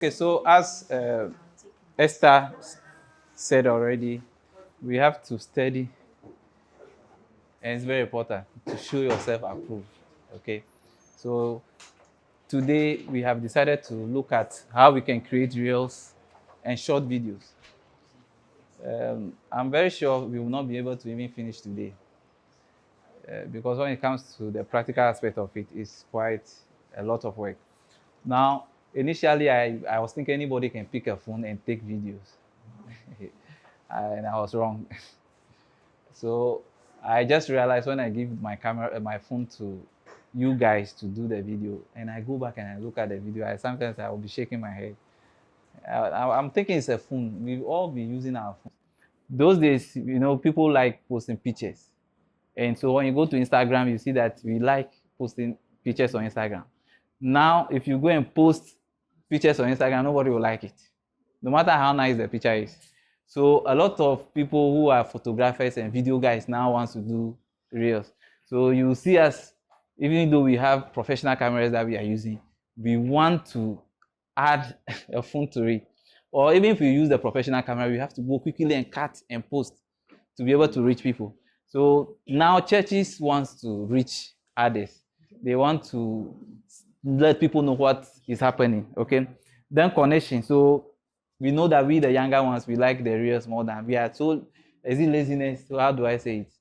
Okay, so as Esther said already, we have to study, and it's very important to show yourself approved. Okay, so today we have decided to look at how we can create reels and short videos. I'm very sure we will not be able to even finish today because when it comes to the practical aspect of it, it's quite a lot of work. Now, initially, I was thinking anybody can pick a phone and take videos. And I was wrong. So I just realized when I give my camera, my phone to you guys to do the video, and I go back and I look at the video, sometimes I will be shaking my head. I'm thinking it's a phone. We've all been using our phone. Those days, people like posting pictures. And so when you go to Instagram, you see that we like posting pictures on Instagram. Now, if you go and post pictures on Instagram, nobody will like it, no matter how nice the picture is. So a lot of people who are photographers and video guys now want to do reels. So you see us, even though we have professional cameras that we are using, we want to add a phone to it. Or even if we use the professional camera, we have to go quickly and cut and post to be able to reach people. So now churches want to reach others. They want to let people know what is happening, okay? Then connection. So we know that we, the younger ones, we like the reels more than we are. So is it laziness? So how do I say it?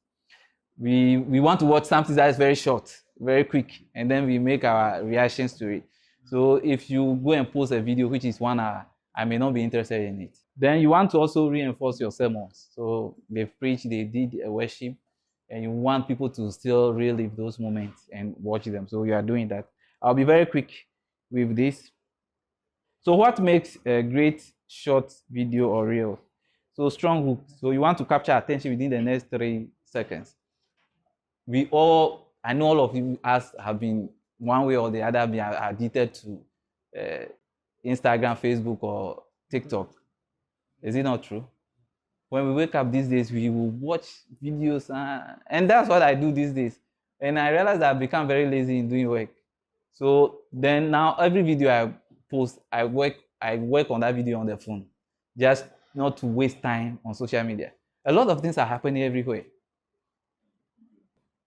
We want to watch something that is very short, very quick, and then we make our reactions to it. So if you go and post a video which is 1 hour, I may not be interested in it. Then you want to also reinforce your sermons. So they've preached, they did a worship, and you want people to still relive those moments and watch them. So you are doing that. I'll be very quick with this. So what makes a great short video or reel? So strong hook. So you want to capture attention within the next 3 seconds. I know all of you have been one way or the other been addicted to Instagram, Facebook, or TikTok. Is it not true? When we wake up these days, we will watch videos, and that's what I do these days. And I realized I've become very lazy in doing work. So then now every video I post, I work on that video on the phone, just not to waste time on social media. A lot of things are happening everywhere.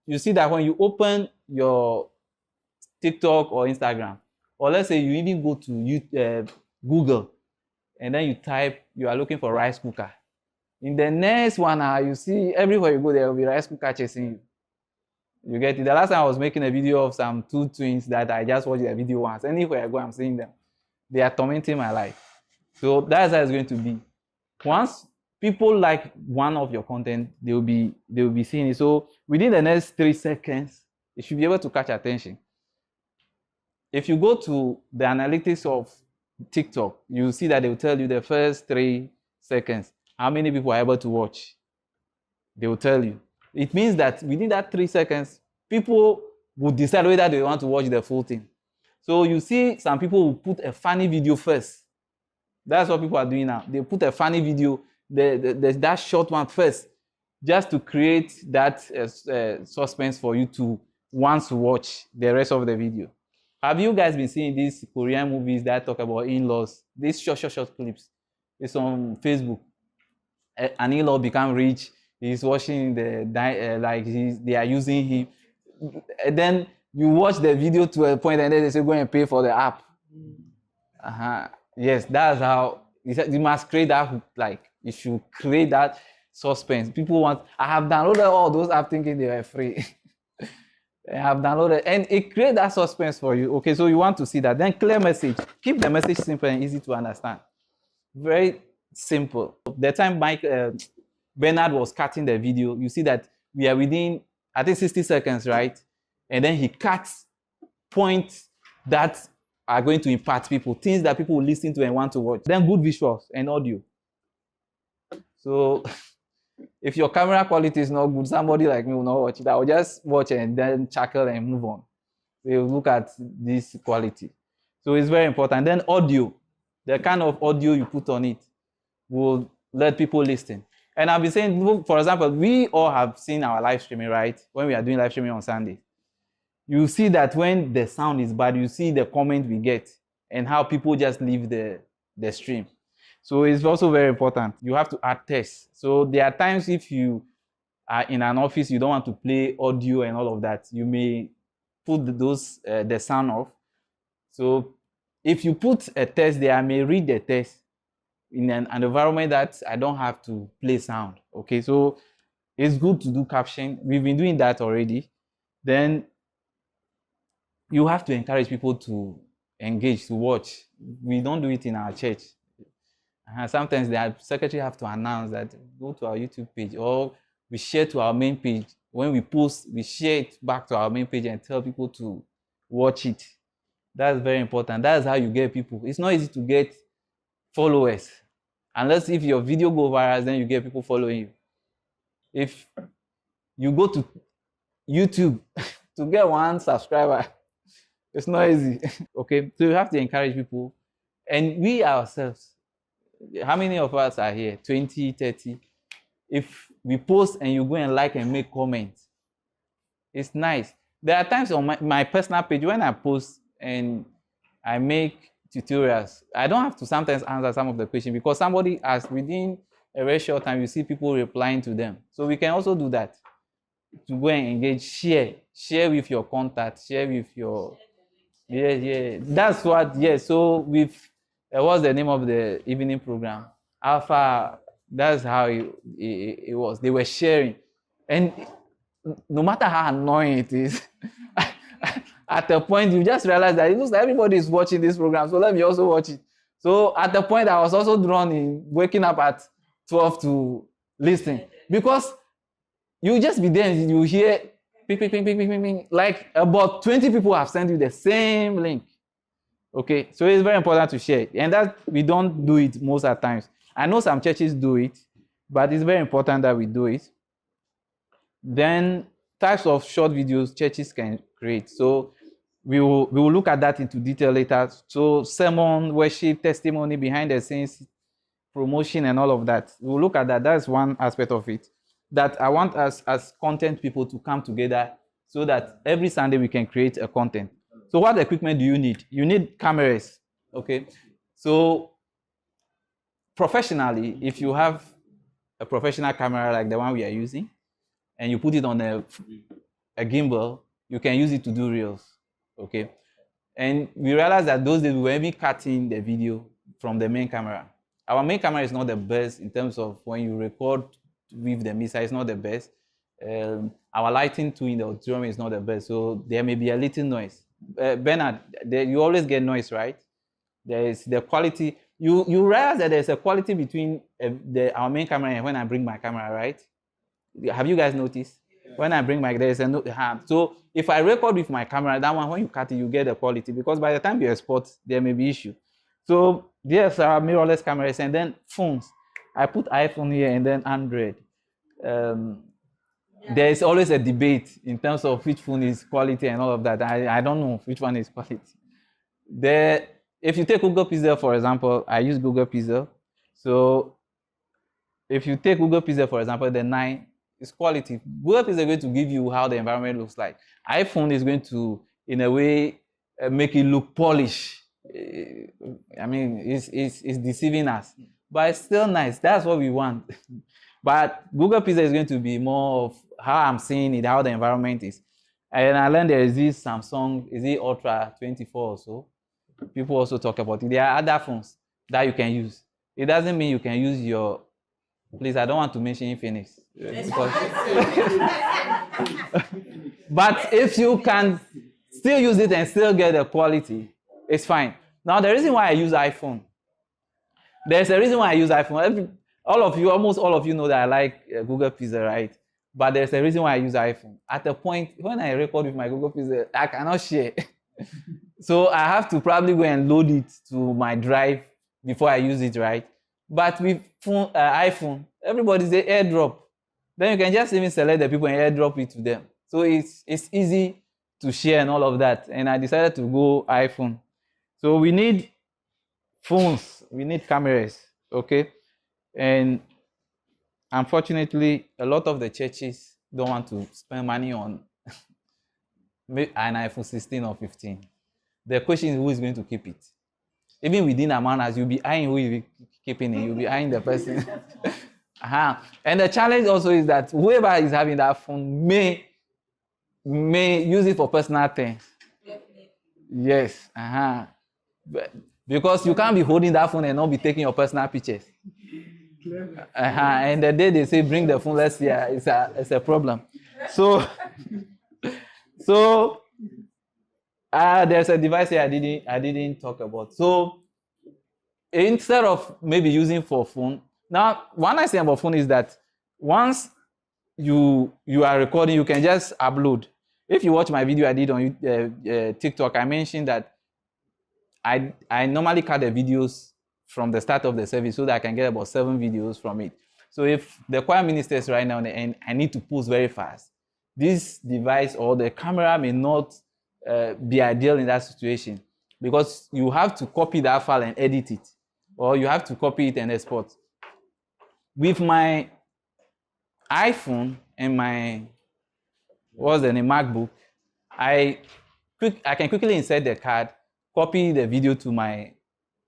You see that when you open your TikTok or Instagram, or let's say you even go to Google, and then you type, you are looking for rice cooker. In the next 1 hour, you see everywhere you go, there will be rice cooker chasing you. You get it? The last time I was making a video of some 2 twins that I just watched the video once. Anywhere I go, I'm seeing them. They are tormenting my life. So that's how it's going to be. Once people like one of your content, they will be seeing it. So within the next 3 seconds, you should be able to catch attention. If you go to the analytics of TikTok, you see that they will tell you the first 3 seconds how many people are able to watch. They will tell you. It means that within that 3 seconds, people will decide whether they want to watch the full thing. So you see some people will put a funny video first. That's what people are doing now. They put a funny video, that short one first, just to create that suspense for you to want to watch the rest of the video. Have you guys been seeing these Korean movies that talk about in-laws? These short clips. It's on Facebook. An in-law become rich. He's watching they are using him. And then you watch the video to a point, and then they say go and pay for the app. Yes, that's how you must create that. Like you should create that suspense. People want. I have downloaded all those apps thinking they were free. I have downloaded, and it creates that suspense for you. Okay, so you want to see that. Then clear message. Keep the message simple and easy to understand. Very simple. The time Bernard was cutting the video, you see that we are within, I think, 60 seconds, right? And then he cuts points that are going to impact people, things that people will listen to and want to watch. Then good visuals and audio. So if your camera quality is not good, somebody like me will not watch it. I will just watch it and then chuckle and move on. We will look at this quality. So it's very important. Then audio, the kind of audio you put on it will let people listen. And I've been saying, for example, we all have seen our live streaming, right? When we are doing live streaming on Sunday. You see that when the sound is bad, you see the comment we get. and how people just leave the stream. So it's also very important. You have to add tests. So there are times if you are in an office, you don't want to play audio and all of that, you may put the sound off. So if you put a test there, I may read the test in an environment that I don't have to play sound. Okay, so it's good to do caption. We've been doing that already. Then you have to encourage people to engage, to watch. We don't do it in our church. Sometimes the secretary have to announce that go to our YouTube page, or we share to our main page. When we post, we share it back to our main page and tell people to watch it. That's very important. That's how you get people. It's not easy to get followers. Unless if your video go viral, then you get people following you. If you go to YouTube to get 1 subscriber, it's not easy. Okay, so you have to encourage people. And we ourselves, how many of us are here? 20, 30. If we post and you go and like and make comments, it's nice. There are times on my personal page when I post and I make tutorials, I don't have to sometimes answer some of the questions because somebody asked. Within a very short time, you see people replying to them. So we can also do that. To go and engage, share with your contact, share with your, yeah. That's what, yeah. So with, what's the name of the evening program? Alpha, that's how it was. They were sharing. And no matter how annoying it is, at a point you just realize that it looks like everybody is watching this program, so let me also watch it. So at the point I was also drawn in waking up at 12 to listen, because you just be there and you hear ping, ping, ping, ping, ping, ping, ping, like about 20 people have sent you the same link. Okay, so it's very important to share it, and that we don't do it most of the times. I know some churches do it, but it's very important that we do it. Then types of short videos churches can create. So we will look at that into detail later. So sermon, worship, testimony, behind the scenes, promotion, and all of that. We'll look at that. That's one aspect of it that I want us as content people to come together so that every Sunday we can create a content. So what equipment do you need? You need cameras. Okay. So professionally, if you have a professional camera like the one we are using, and you put it on a gimbal, you can use it to do reels. Okay, and we realized that those days we were even cutting the video from the main camera. Our main camera is not the best in terms of when you record with the mixer, it's not the best. Our lighting too in the auditorium is not the best, so there may be a little noise. Bernard, you always get noise, right? There is the quality. You realize that there's a quality between our main camera and when I bring my camera, right? Have you guys noticed? When I bring my, there's a no. So if I record with my camera, that one, when you cut it, you get the quality, because by the time you export, there may be issue. So there's our mirrorless cameras, and then phones. I put iPhone here and then Android. There is always a debate in terms of which phone is quality and all of that. I don't know which one is quality. If you take Google Pixel, for example, I use Google Pixel. So if you take Google Pixel, for example, the 9 is quality. Google Pixel is going to give you how the environment looks like. iPhone is going to, in a way, make it look polished. I mean, it's deceiving us, but it's still nice. That's what we want. But Google Pixel is going to be more of how I'm seeing it, how the environment is. And I learned there is this Samsung, is it Ultra 24 or so? People also talk about it. There are other phones that you can use. It doesn't mean you can use your, please, I don't want to mention Infinix. But if you can still use it and still get the quality, it's fine. Now, the reason why I use iPhone, there's a reason why I use iPhone. Almost all of you know that I like Google Pixel, right? But there's a reason why I use iPhone. At a point, when I record with my Google Pixel, I cannot share. So I have to probably go and load it to my drive before I use it, right? But with iPhone, everybody's an airdrop. Then you can just even select the people and airdrop it to them. So it's easy to share and all of that. And I decided to go iPhone. So we need phones, we need cameras, okay? And unfortunately, a lot of the churches don't want to spend money on an iPhone 16 or 15. The question is, who is going to keep it? Even within Among Us, you'll be eyeing who you keeping in. You'll be eyeing the person. And the challenge also is that whoever is having that phone may use it for personal things. Yes. Because you can't be holding that phone and not be taking your personal pictures. And the day they say bring the phone, let's see, it's a problem. So there's a device here I didn't talk about. So instead of maybe using for phone, now one nice thing about phone is that once you are recording, you can just upload. If you watch my video I did on TikTok, I mentioned that I normally cut the videos from the start of the service so that I can get about 7 videos from it. So if the choir ministers right now and I need to post very fast, this device or the camera may not be ideal in that situation, because you have to copy that file and edit it, or you have to copy it and export. With my iPhone and my MacBook, I can quickly insert the card, copy the video to my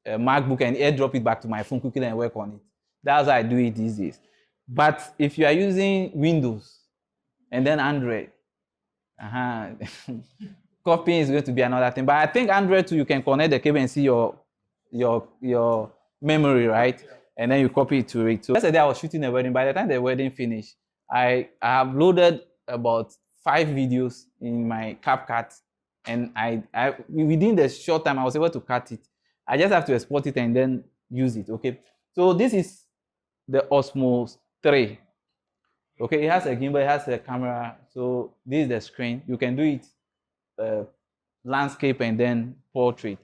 MacBook and airdrop it back to my phone quickly and work on it. That's how I do it these days. But if you are using Windows and then Android, copying is going to be another thing. But I think Android too, you can connect the cable and see your memory, right? And then you copy it to it. So yesterday I was shooting a wedding. By the time the wedding finished, I have loaded about 5 videos in my CapCut, and I within the short time I was able to cut it. I just have to export it and then use it. Okay. So this is the Osmo 3. Okay, it has a gimbal, it has a camera. So this is the screen. You can do it landscape and then portrait.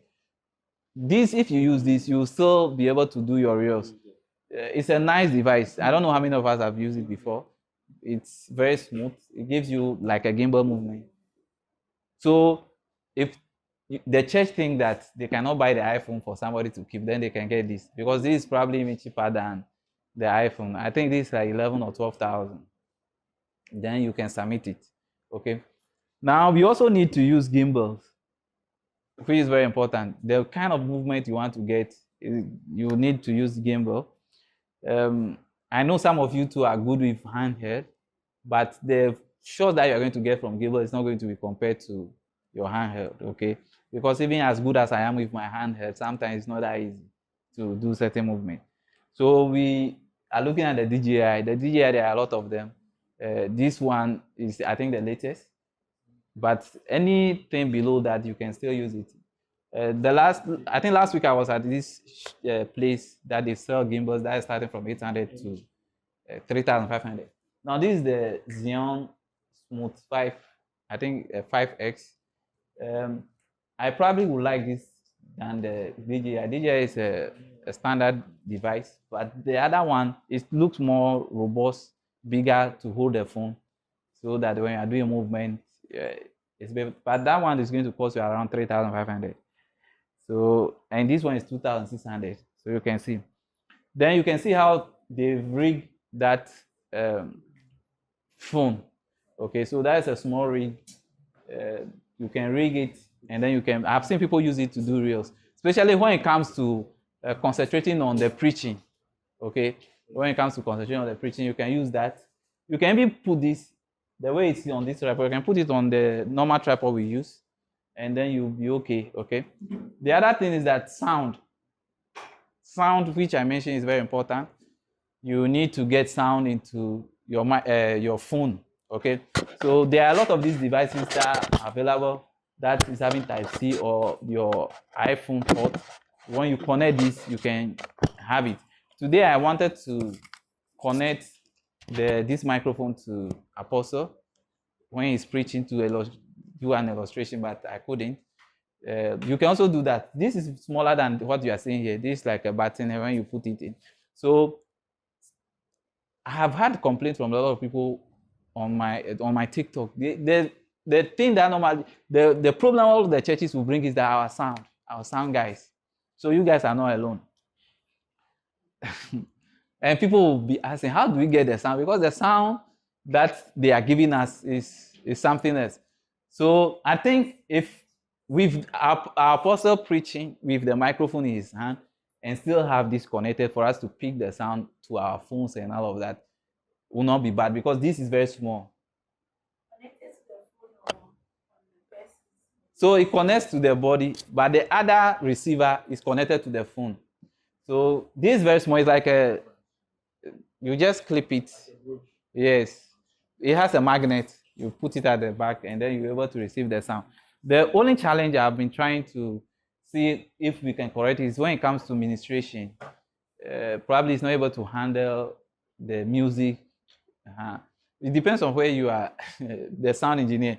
This, if you use this, you'll still be able to do your reels. It's a nice device. I don't know how many of us have used it before. It's very smooth. It gives you like a gimbal movement. So if the church think that they cannot buy the iPhone for somebody to keep, then they can get this, because this is probably even cheaper than the iPhone. I think this is like 11 or 12,000. Then you can submit it. Okay. Now we also need to use gimbals, which is very important. The kind of movement you want to get, you need to use gimbal. I know some of you too are good with handheld, but the shot that you're going to get from gimbal is not going to be compared to your handheld. Okay. Because even as good as I am with my handheld, sometimes it's not that easy to do certain movement. So we are looking at the DJI. The DJI, there are a lot of them. This one is, I think, the latest. But anything below that, you can still use it. I think last week I was at this place that they sell gimbals that is starting from 800 to 3,500. Now this is the Xeon Smooth 5, I think 5X. I probably would like this than the DJI. DJI is a standard device, but the other one, it looks more robust, bigger to hold the phone, so that when you are doing movement, it's better. But that one is going to cost you around 3,500. So, and this one is 2,600. So you can see. Then you can see how they've rigged that phone. Okay, so that is a small rig. You can rig it, and then you can. I've seen people use it to do reels, especially when it comes to concentrating on the preaching. Okay, when it comes to concentrating on the preaching, you can use that. You can even put this the way it's on this tripod. You can put it on the normal tripod we use, and then you'll be okay. Okay. The other thing is that sound, which I mentioned, is very important. You need to get sound into your phone. Okay, so there are a lot of these devices that are available that is having Type-C or your iPhone port. When you connect this, you can have it. Today I wanted to connect this microphone to Apostle when he's preaching to do an illustration, but I couldn't. You can also do that. This is smaller than what you are seeing here. This is like a button when you put it in. So I have had complaints from a lot of people on my TikTok. The thing that normally the problem all the churches will bring is that our sound guys. So you guys are not alone. And people will be asking, how do we get the sound? Because the sound that they are giving us is something else. So I think if with our apostle preaching with the microphone in his hand and still have this connected for us to pick the sound to our phones and all of that will not be bad because this is very small. So it connects to the body, but the other receiver is connected to the phone. So this is very small. It's like you just clip it. Yes. It has a magnet. You put it at the back and then you're able to receive the sound. The only challenge I've been trying to see if we can correct is when it comes to ministration. Probably it's not able to handle the music. It depends on where you are, the sound engineer.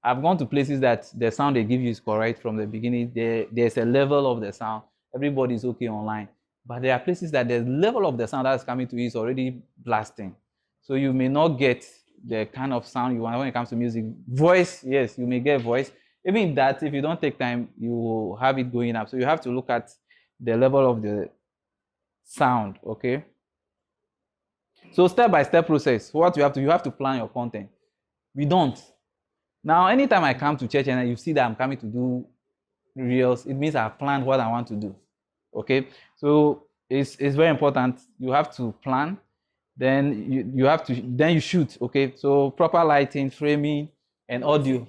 I've gone to places that the sound they give you is correct from the beginning. There's a level of the sound. Everybody's okay online. But there are places that the level of the sound that's coming to you is already blasting. So you may not get the kind of sound you want when it comes to music. Voice, yes, you may get voice. Even that, if you don't take time, you will have it going up. So you have to look at the level of the sound, okay? So step-by-step process, what you have to plan your content. We don't. Now, anytime I come to church and you see that I'm coming to do reels, it means I've planned what I want to do. Okay? So it's very important. You have to plan. Then you shoot. Okay? So proper lighting, framing, and audio.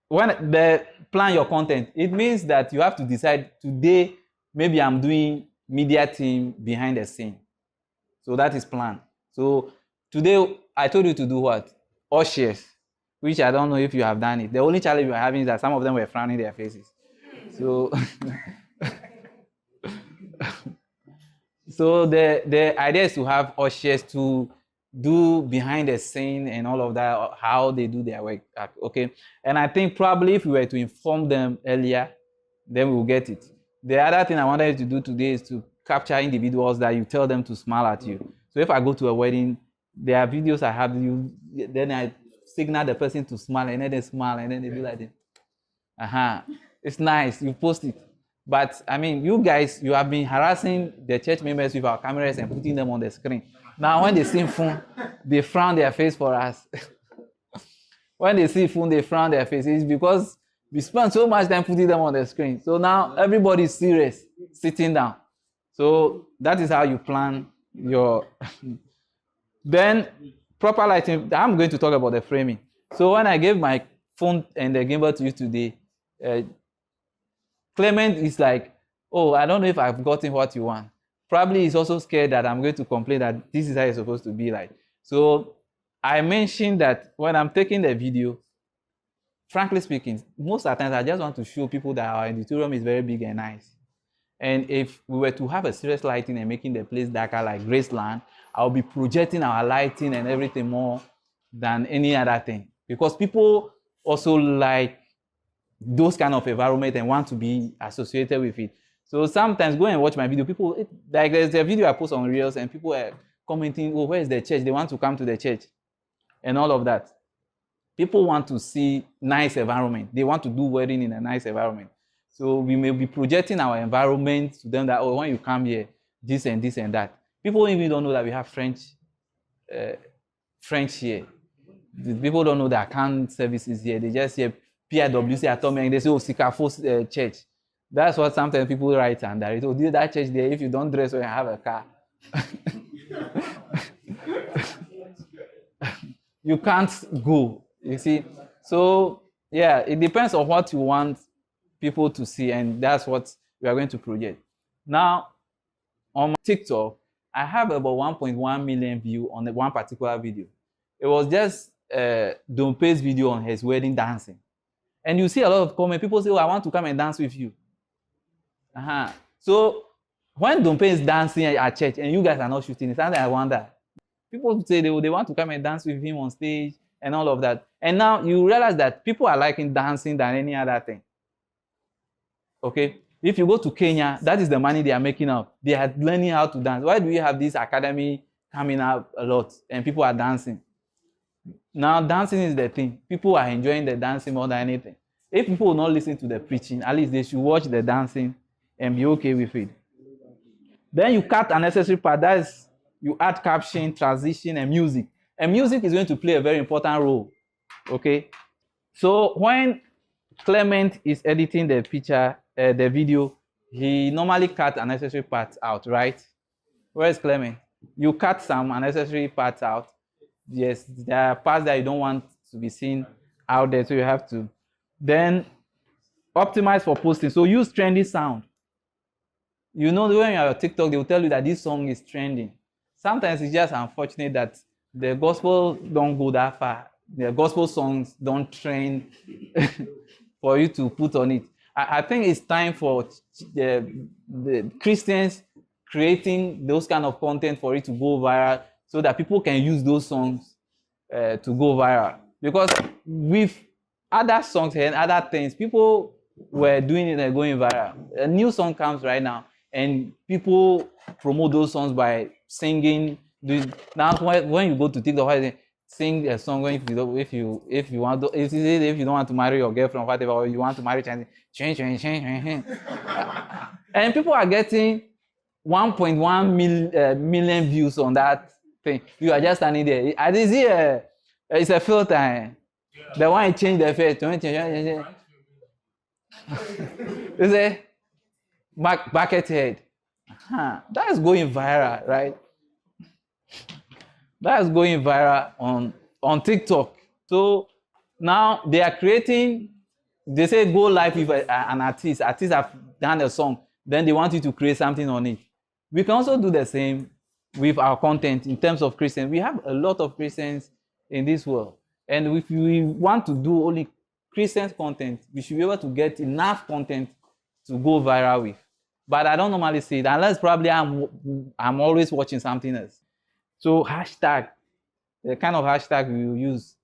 When the plan your content, it means that you have to decide today, maybe I'm doing media team behind the scene. So that is plan. So today I told you to do what? Ushers. Which I don't know if you have done it. The only challenge we are having is that some of them were frowning their faces. So, so the idea is to have ushers to do behind the scene and all of that, how they do their work. Okay, and I think probably if we were to inform them earlier, then we will get it. The other thing I wanted to do today is to capture individuals that you tell them to smile at you. So if I go to a wedding, there are videos I have you, then I signal the person to smile and then they smile and then they do like this. It's nice, you post it. But I mean, you guys, you have been harassing the church members with our cameras and putting them on the screen. Now when they see phone, they frown their face for us. When they see phone, they frown their face. It's because we spend so much time putting them on the screen. So now everybody is serious, sitting down. So that is how you plan your... Then proper lighting, I'm going to talk about the framing. So when I gave my phone and the gimbal to you today, Clement is like, oh, I don't know if I've gotten what you want. Probably he's also scared that I'm going to complain that this is how it's supposed to be like. So I mentioned that when I'm taking the video, frankly speaking, most of the times I just want to show people that our auditorium is very big and nice. And if we were to have a serious lighting and making the place darker like Graceland, I'll be projecting our lighting and everything more than any other thing. Because people also like those kind of environment and want to be associated with it. So sometimes go and watch my video. People, like there's a video I post on Reels and people are commenting, oh, where is the church? They want to come to the church and all of that. People want to see nice environment. They want to do wedding in a nice environment. So we may be projecting our environment to them that, oh, when you come here, this and this and that. People even don't know that we have French here. The people don't know that account services here. They just hear PIWC Atomic and they say, oh, Sikafo church. That's what sometimes people write and that. Oh, that church there, if you don't dress well and have a car. You can't go, you see. So, yeah, it depends on what you want people to see, and that's what we are going to project. Now, on my TikTok, I have about 1.1 million views on the one particular video. It was just Dompe's video on his wedding dancing. And you see a lot of comments. People say, oh, I want to come and dance with you. So when Dompe is dancing at church and you guys are not shooting, it's something I wonder. People say they want to come and dance with him on stage and all of that. And now you realize that people are liking dancing than any other thing. Okay? If you go to Kenya, that is the money they are making up. They are learning how to dance. Why do we have this academy coming up a lot and people are dancing? Now, dancing is the thing. People are enjoying the dancing more than anything. If people will not listen to the preaching, at least they should watch the dancing and be okay with it. Then you cut unnecessary part. That is, you add caption, transition, and music. And music is going to play a very important role. Okay? So when Clement is editing the picture, the video. He normally cuts unnecessary parts out, right? Where is Clement? You cut some unnecessary parts out. Yes, there are parts that you don't want to be seen out there, so you have to. Then optimize for posting. So use trendy sound. You know, when you're on TikTok, they will tell you that this song is trending. Sometimes it's just unfortunate that the gospel don't go that far. The gospel songs don't trend for you to put on it. I think it's time for the Christians creating those kind of content for it to go viral so that people can use those songs to go viral. Because with other songs and other things, people were doing it and going viral. A new song comes right now, and people promote those songs by singing. Now, when you go to TikTok, sing a song if you don't want to marry your girlfriend or whatever, or you want to marry Chinese, and people are getting 1.1 million views on that thing. You are just standing there. I did see it's a filter. Yeah. The one you change the face. Is it bucket head? That is going viral, right? That is going viral on TikTok. So now they are creating. They say go live with an artist. Artists have done a song. Then they want you to create something on it. We can also do the same with our content in terms of Christians. We have a lot of Christians in this world. And if we want to do only Christian content, we should be able to get enough content to go viral with. But I don't normally see it, unless probably I'm always watching something else. So hashtag, the kind of hashtag we will use.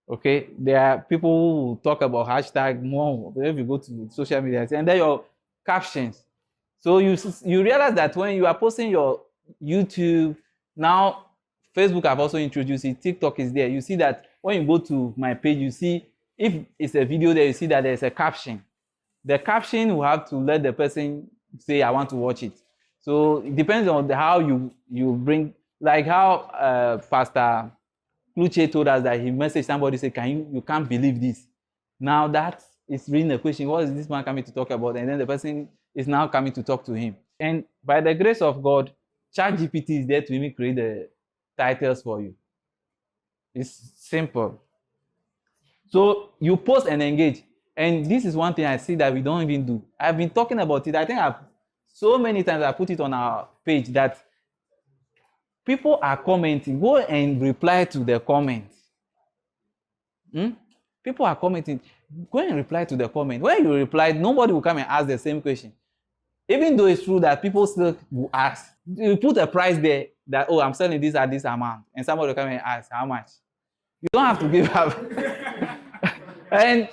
Okay, there are people who talk about hashtag more if you go to social media, and then your captions. So you realize that when you are posting your YouTube, now Facebook have also introduced it, TikTok is there. You see that when you go to my page, you see if it's a video there, you see that there's a caption. The caption will have to let the person say, I want to watch it. So it depends on how you bring, like how Pastor Luce told us that he messaged somebody, say, you can't believe this. Now that is really a question, what is this man coming to talk about? And then the person is now coming to talk to him. And by the grace of God, ChatGPT is there to even create the titles for you. It's simple. So you post and engage. And this is one thing I see that we don't even do. I've been talking about it. I think so many times I put it on our page that people are commenting. Go and reply to the comments. People are commenting. Go and reply to the comment. When you reply, nobody will come and ask the same question. Even though it's true that people still will ask. You put a price there that, oh, I'm selling this at this amount. And somebody will come and ask, how much? You don't have to give up. and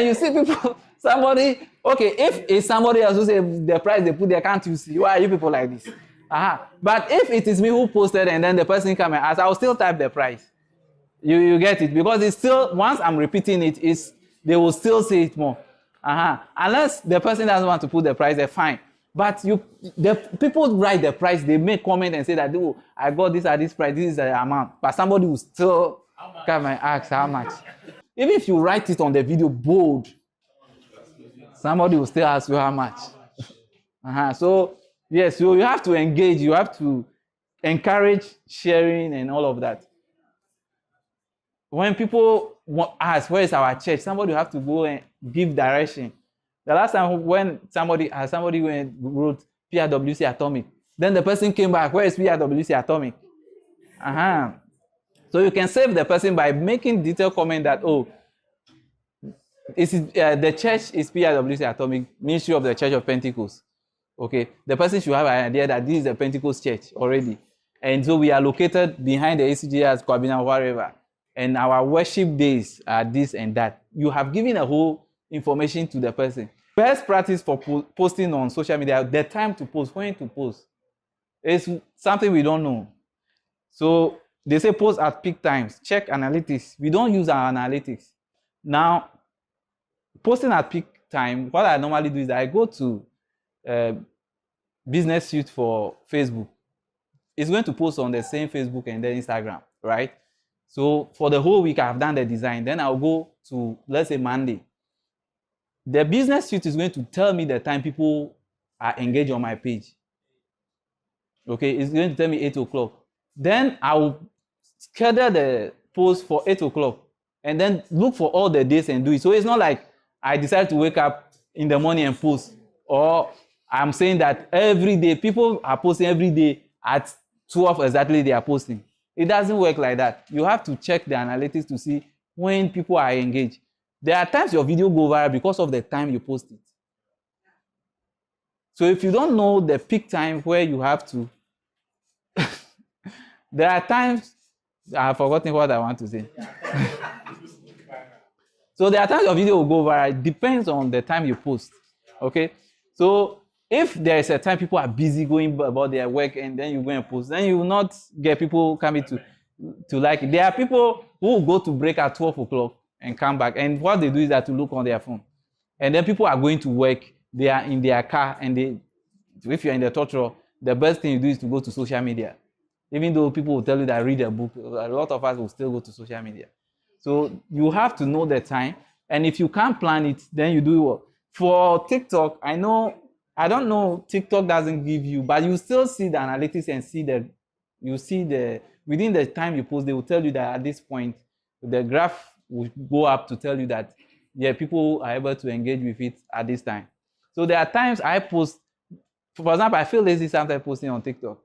you see people, somebody, okay, if it's somebody else who say the price they put there, can't you see? Why are you people like this? But if it is me who posted and then the person come and ask, I will still type the price. You get it? Because it's still, once I'm repeating it, they will still say it more. Unless the person doesn't want to put the price, they're fine. But the people write the price, they make comment and say that, oh, I got this at this price, this is the amount. But somebody will still come and ask how much. Even if you write it on the video bold, somebody will still ask you how much. So, yes, you have to engage, you have to encourage sharing and all of that. When people ask, where is our church? Somebody will have to go and give direction. The last time when somebody wrote PRWC Atomic, then the person came back, where is PRWC Atomic? So you can save the person by making detailed comment that, oh, the church is PRWC Atomic, Ministry of the Church of Pentecost. Okay, the person should have an idea that this is a Pentecost church already. And so we are located behind the ACGS, Kwabina, wherever. And our worship days are this and that. You have given a whole information to the person. Best practice for posting on social media, the time to post, when to post. It's something we don't know. So they say post at peak times. Check analytics. We don't use our analytics. Now, posting at peak time, what I normally do is I go to business suite for Facebook. It's going to post on the same Facebook and then Instagram, right? So for the whole week, I've done the design. Then I'll go to, let's say, Monday. The business suite is going to tell me the time people are engaged on my page. Okay, it's going to tell me 8 o'clock. Then I will schedule the post for 8 o'clock and then look for all the days and do it. So it's not like I decide to wake up in the morning and post, or I'm saying that every day people are posting every day at 12 exactly they are posting. It doesn't work like that. You have to check the analytics to see when people are engaged. There are times your video go viral because of the time you post it. So if you don't know the peak time where you have to, there are times, I've forgotten what I want to say. So there are times your video will go viral. It depends on the time you post. Okay? So if there is a time people are busy going about their work and then you go and post, then you will not get people coming to like it. There are people who will go to break at 12 o'clock and come back. And what they do is that to look on their phone. And then people are going to work. They are in their car, and if you're in the torture, the best thing you do is to go to social media. Even though people will tell you that read a book, a lot of us will still go to social media. So you have to know the time, and if you can't plan it, then you do it well. For TikTok, I don't know, TikTok doesn't give you, but you still see the analytics and within the time you post, they will tell you that at this point, the graph will go up to tell you that, yeah, people are able to engage with it at this time. So there are times I post, for example, I feel lazy sometimes posting on TikTok.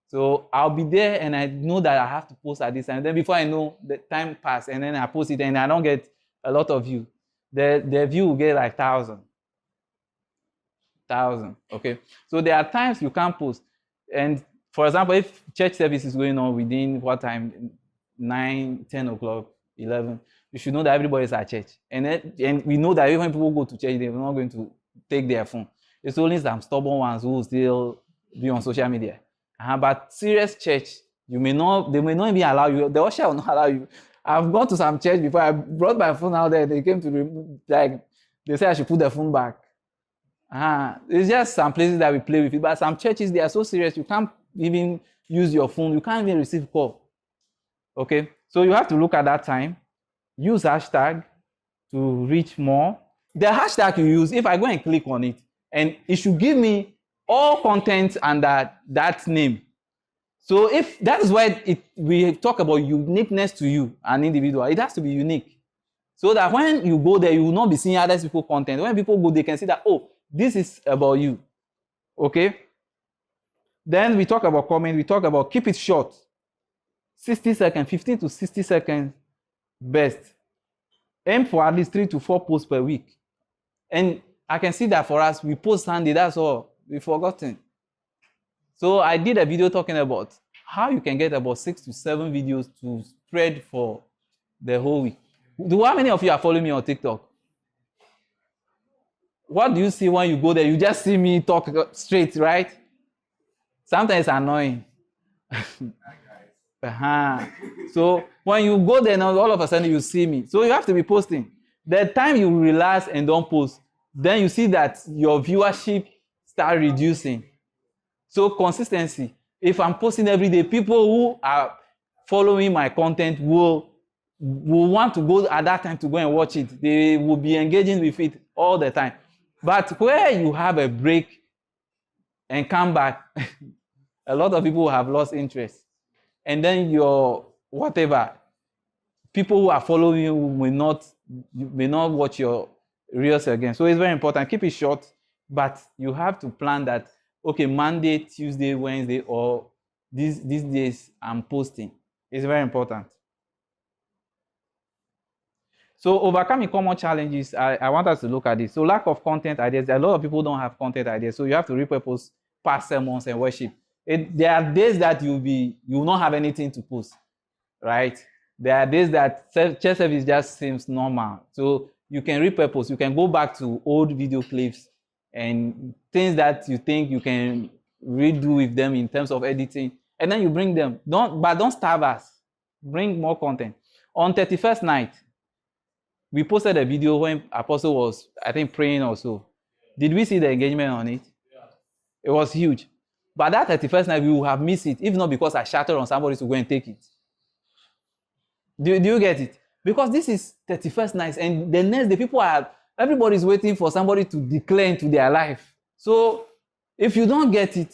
So I'll be there and I know that I have to post at this time. Then before I know, the time pass and then I post it and I don't get a lot of view. The view will get like 1,000. Okay. So there are times you can't post. And for example, if church service is going on within what time? 9, 10 o'clock, 11. You should know that everybody is at church. And we know that even when people go to church, they're not going to take their phone. It's only some stubborn ones who will still be on social media. But serious church, they may not even allow you. The usher will not allow you. I've gone to some church before. I brought my phone out there. They came to remove, they said I should put the phone back. It's just some places that we play with it. But some churches, they are so serious, you can't even use your phone. You can't even receive call. Okay? So you have to look at that time. Use hashtag to reach more. The hashtag you use, if I go and click on it, and it should give me all content under that name. So if that is why we talk about uniqueness to you, an individual, it has to be unique. So that when you go there, you will not be seeing other people's content. When people go, they can see that, oh, this is about you. Okay? Then we talk about comment, we talk about keep it short. 60 seconds, 15 to 60 seconds best. Aim for at least 3 to 4 posts per week. And I can see that for us, we post Sunday, that's all. We've forgotten. So I did a video talking about how you can get about 6 to 7 videos to spread for the whole week. How many of you are following me on TikTok? What do you see when you go there? You just see me talk straight, right? Sometimes it's annoying. So when you go there now, all of a sudden you see me. So you have to be posting. The time you relax and don't post, then you see that your viewership start reducing. So consistency. If I'm posting every day, people who are following my content will want to go at that time to go and watch it. They will be engaging with it all the time. But where you have a break and come back, a lot of people have lost interest. And then your whatever, people who are following you may not watch your reels again. So it's very important. Keep it short, but you have to plan that, okay, Monday, Tuesday, Wednesday, or these days I'm posting. It's very important. So overcoming common challenges, I want us to look at this. So lack of content ideas. A lot of people don't have content ideas. So you have to repurpose past sermons and worship. There are days that you will not have anything to post, right? There are days that church service just seems normal. So you can repurpose. You can go back to old video clips and things that you think you can redo with them in terms of editing, and then you bring them. Don't starve us. Bring more content. On 31st night, we posted a video when Apostle was, I think, praying also. Did we see the engagement on it? Yeah. It was huge. But that 31st night, we would have missed it, if not because I shouted on somebody to go and take it. Do you get it? Because this is 31st night, and the next day, people are Everybody's waiting for somebody to declare into their life. So if you don't get it,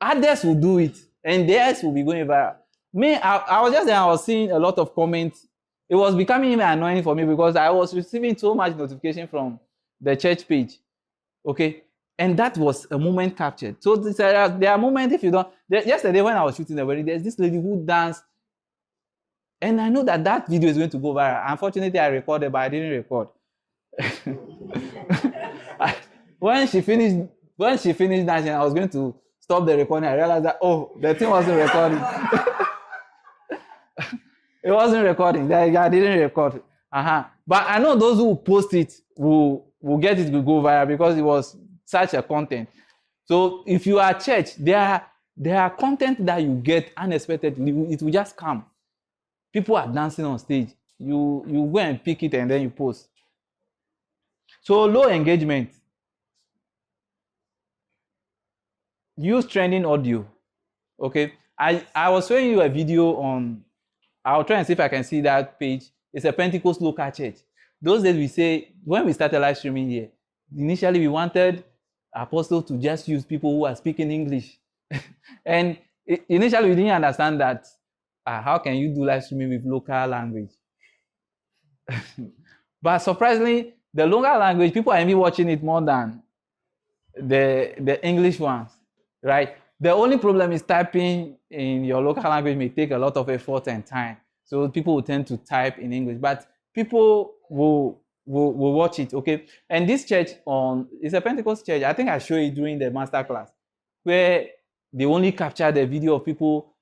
others will do it, and theirs will be going viral. Me, I was just there, I was seeing a lot of comments. It was becoming even annoying for me because I was receiving so much notification from the church page. Okay. And that was a moment captured. So there are moments if you don't. Yesterday when I was shooting the wedding, there's this lady who danced. And I know that video is going to go viral. Unfortunately, I recorded, but I didn't record. When she finished dancing, I was going to stop the recording. I realized that, the thing wasn't recording. It wasn't recording. I didn't record. But I know those who post it will get it to go viral because it was such a content. So if you are church, there are content that you get unexpectedly. It will just come. People are dancing on stage. You go and pick it and then you post. So low engagement. Use trending audio. Okay. I was showing you a video on, I'll try and see if I can see that page. It's a Pentecost local church. Those days we say, when we started live streaming here, initially we wanted apostles to just use people who are speaking English. And initially we didn't understand that. How can you do live streaming with local language? But surprisingly, the local language, people are even watching it more than the English ones, right? The only problem is typing in your local language may take a lot of effort and time. So people will tend to type in English, but people will watch it, okay? And this church it's a Pentecost church. I think I showed it during the master class, where they only capture the video of people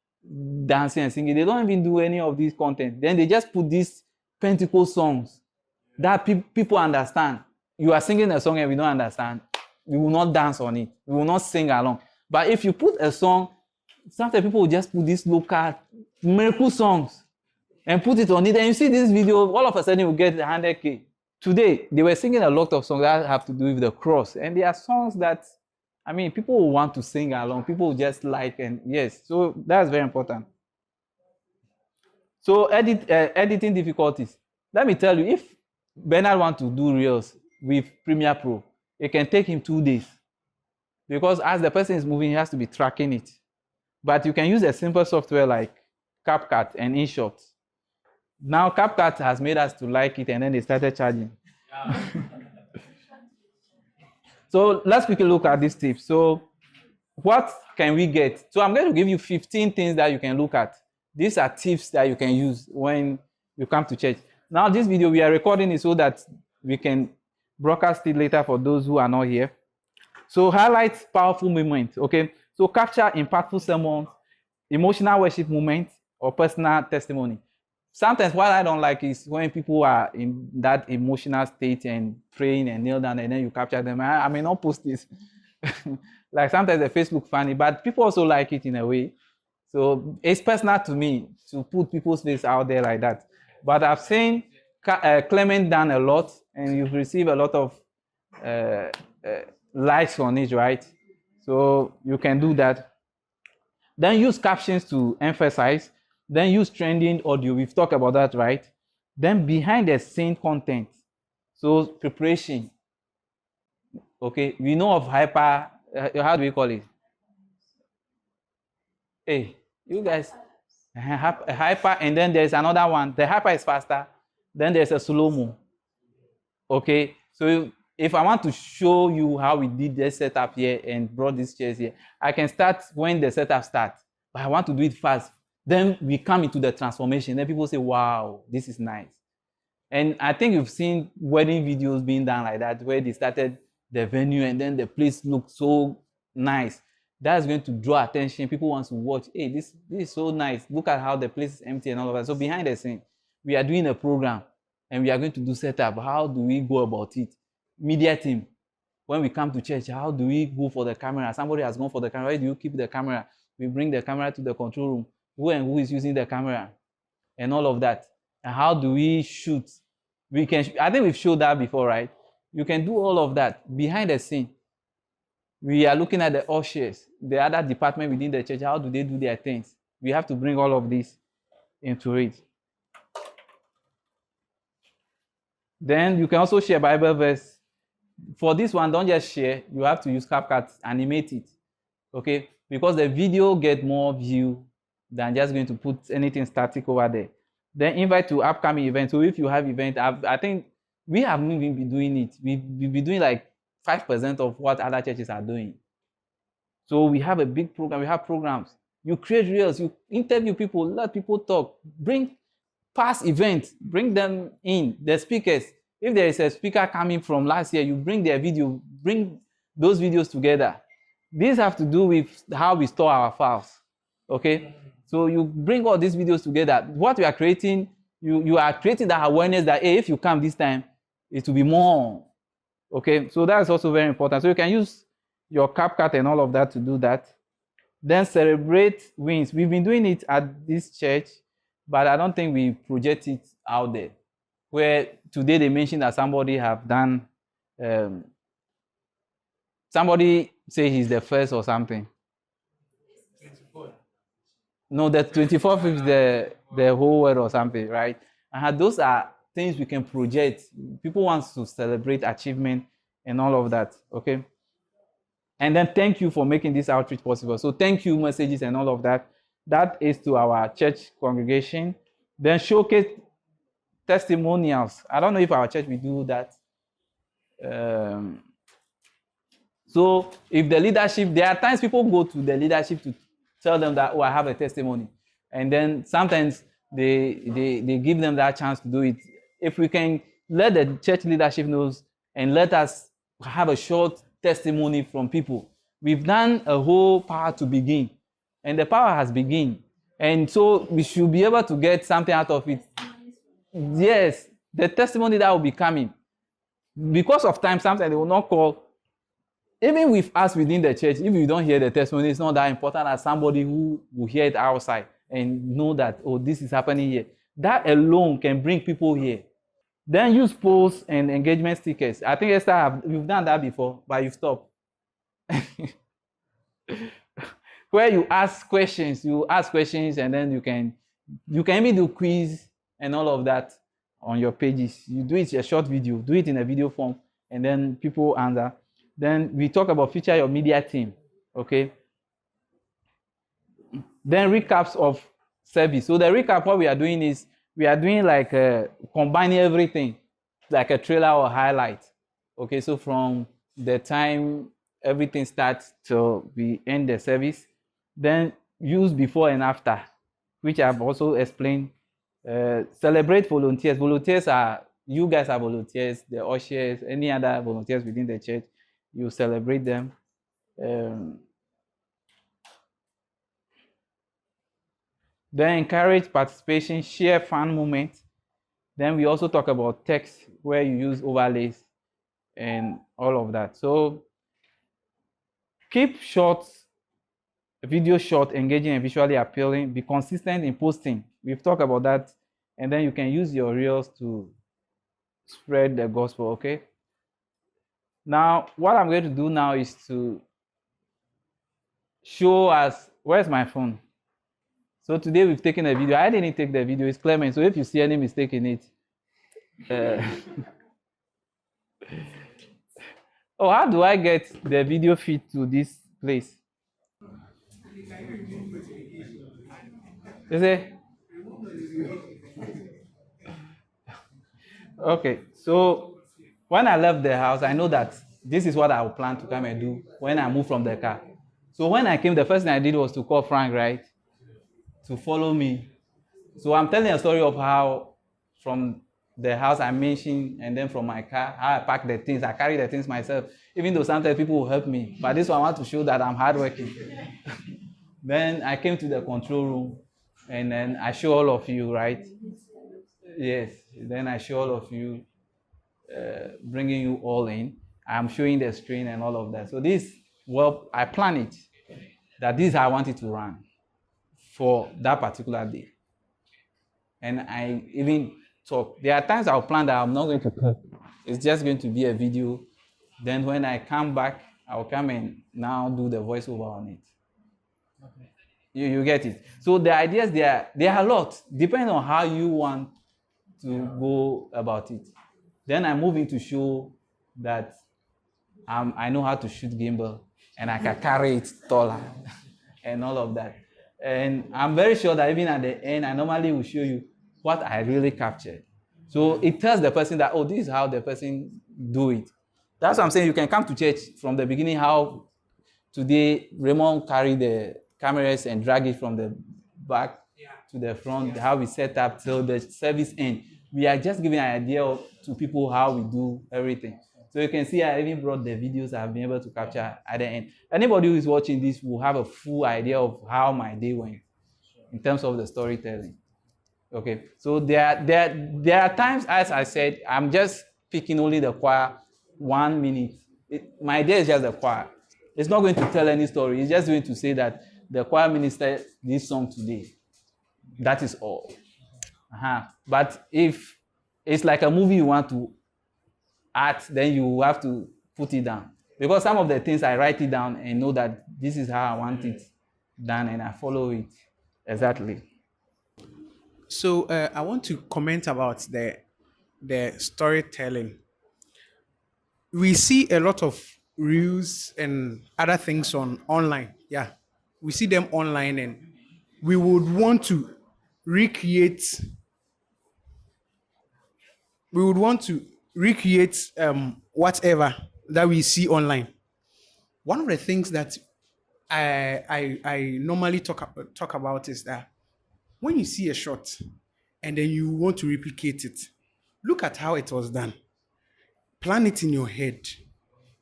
dancing and singing. They don't even do any of these content. Then they just put these Pentecost songs that people understand. You are singing a song and we don't understand. We will not dance on it. We will not sing along. But if you put a song, sometimes people will just put these local miracle songs and put it on it. And you see this video, all of a sudden you get 100K. Today, they were singing a lot of songs that have to do with the cross. And there are songs that, people will want to sing along. People will just like, and yes, so that's very important. So editing difficulties. Let me tell you, if Bernard wants to do Reels with Premiere Pro, it can take him 2 days. Because as the person is moving, he has to be tracking it. But you can use a simple software like CapCut and InShot. Now CapCut has made us to like it, and then they started charging. Yeah. So let's quickly look at these tips. So what can we get? So I'm going to give you 15 things that you can look at. These are tips that you can use when you come to church. Now this video, we are recording it so that we can broadcast it later for those who are not here. So highlight powerful moments, okay? So capture impactful sermons, emotional worship moments, or personal testimony. Sometimes what I don't like is when people are in that emotional state and praying and kneel down and then you capture them. I may not post this. Like sometimes the Facebook funny, but people also like it in a way. So it's personal to me to put people's face out there like that. But I've seen Clement done a lot, and you've received a lot of likes on it, right? So you can do that. Then use captions to emphasize. Then use trending audio. We've talked about that, right? Then behind the scene content. So preparation. Okay, we know of hyper. How do we call it? Hey, you guys. Hyper, and then there's another one. The hyper is faster. Then there's a slow-mo. Okay, so if I want to show you how we did this setup here and brought these chairs here, I can start when the setup starts, but I want to do it fast. Then we come into the transformation. Then people say, wow, this is nice. And I think you've seen wedding videos being done like that, where they started the venue and then the place looked so nice. That's going to draw attention. People want to watch. Hey, this is so nice. Look at how the place is empty and all of that. So behind the scene, we are doing a program and we are going to do setup. How do we go about it? Media team. When we come to church, how do we go for the camera? Somebody has gone for the camera. Where do you keep the camera? We bring the camera to the control room. Who is using the camera? And all of that. And how do we shoot? I think we've showed that before, right? You can do all of that behind the scene. We are looking at the ushers, the other department within the church. How do they do their things? We have to bring all of this into it. Then you can also share Bible verse For this one, don't just share. You have to use CapCut, animate it, okay? Because the video get more view than just going to put anything static over there. Then invite to upcoming events. So if you have event, I think we haven't even been doing it. We've been doing like 5% of what other churches are doing. So we have a big program. We have programs. You create reels. You interview people. Let people talk. Bring past events. Bring them in. The speakers. If there is a speaker coming from last year, you bring their video. Bring those videos together. These have to do with how we store our files. Okay? So you bring all these videos together. What we are creating, you are creating that awareness that, hey, if you come this time, it will be more. Okay? So that's also very important. So you can use your CapCut and all of that to do that. Then celebrate wins. We've been doing it at this church, but I don't think we project it out there. Where today they mentioned that somebody have done, somebody say he's the first or something. 24. No, the 24th is the whole world or something, right? And those are things we can project. People want to celebrate achievement and all of that, okay? And then thank you for making this outreach possible. So thank you messages and all of that. That is to our church congregation. Then showcase testimonials. I don't know if our church will do that. So if the leadership, there are times people go to the leadership to tell them that, oh, I have a testimony. And then sometimes they give them that chance to do it. If we can let the church leadership know and let us have a short testimony from people. We've done a whole power to begin, and the power has begun. And so we should be able to get something out of it. Yes, the testimony that will be coming. Because of time, sometimes they will not call. Even with us within the church, if you don't hear the testimony, it's not that important as somebody who will hear it outside and know that, oh, this is happening here. That alone can bring people here. Then use polls and engagement stickers. I think, Esther, you've done that before, but you stopped. Where you ask questions and then you can even do quiz and all of that on your pages. You do it a short video, do it in a video form, and then people answer. Then we talk about feature your media team, okay? Then recaps of service. So the recap, what we are doing is, we are doing like combining everything, like a trailer or highlight. Okay, so from the time everything starts till we end the service, then use before and after, which I've also explained. Celebrate volunteers. Volunteers are, you guys are volunteers, the ushers, any other volunteers within the church, you celebrate them. Then encourage participation, share fun moments. Then we also talk about text, where you use overlays and all of that. So keep video short, engaging and visually appealing. Be consistent in posting. We've talked about that. And then you can use your reels to spread the gospel, okay? Now, what I'm going to do now is to show us, where's my phone? So today we've taken a video. I didn't take the video, it's Clement. So if you see any mistake in it, oh, how do I get the video feed to this place? You see? Okay, so when I left the house, I know that this is what I will plan to come and do when I move from the car. So when I came, the first thing I did was to call Frank, right? To follow me. So I'm telling a story of how from the house I mentioned and then from my car, how I pack the things, I carry the things myself, even though sometimes people will help me. But this one I want to show that I'm hardworking. Then I came to the control room and then I show all of you, right? Yes, then I show all of you, bringing you all in. I'm showing the screen and all of that. So this, well, I plan it, that this is how I want it to run for that particular day. And I even talk. There are times I'll plan that I'm not going to talk. It's just going to be a video. Then when I come back, I'll come and now do the voiceover on it. Okay. You get it? So the ideas, there are a lot, depending on how you want to go about it. Then I'm moving to show that I know how to shoot gimbal, and I can carry it taller, and all of that. And I'm very sure that even at the end, I normally will show you what I really captured. So it tells the person that, oh, this is how the person do it. That's what I'm saying. You can come to church from the beginning, how today Raymond carried the cameras and drag it from the back to the front, how we set up till the service end. We are just giving an idea to people how we do everything. So you can see I even brought the videos I've been able to capture at the end. Anybody who is watching this will have a full idea of how my day went in terms of the storytelling. Okay, so there are times, as I said, I'm just picking only the choir 1 minute. My idea is just the choir. It's not going to tell any story. It's just going to say that the choir ministered this song today. That is all. But if it's like a movie you want to act, then you have to put it down. Because some of the things I write it down and know that this is how I want it done, and I follow it exactly. So I want to comment about the storytelling. We see a lot of reels and other things online. Yeah, we see them online, and we would want to recreate. We would want to recreate whatever that we see online. One of the things that I normally talk about is that when you see a shot and then you want to replicate it, look at how it was done. Plan it in your head.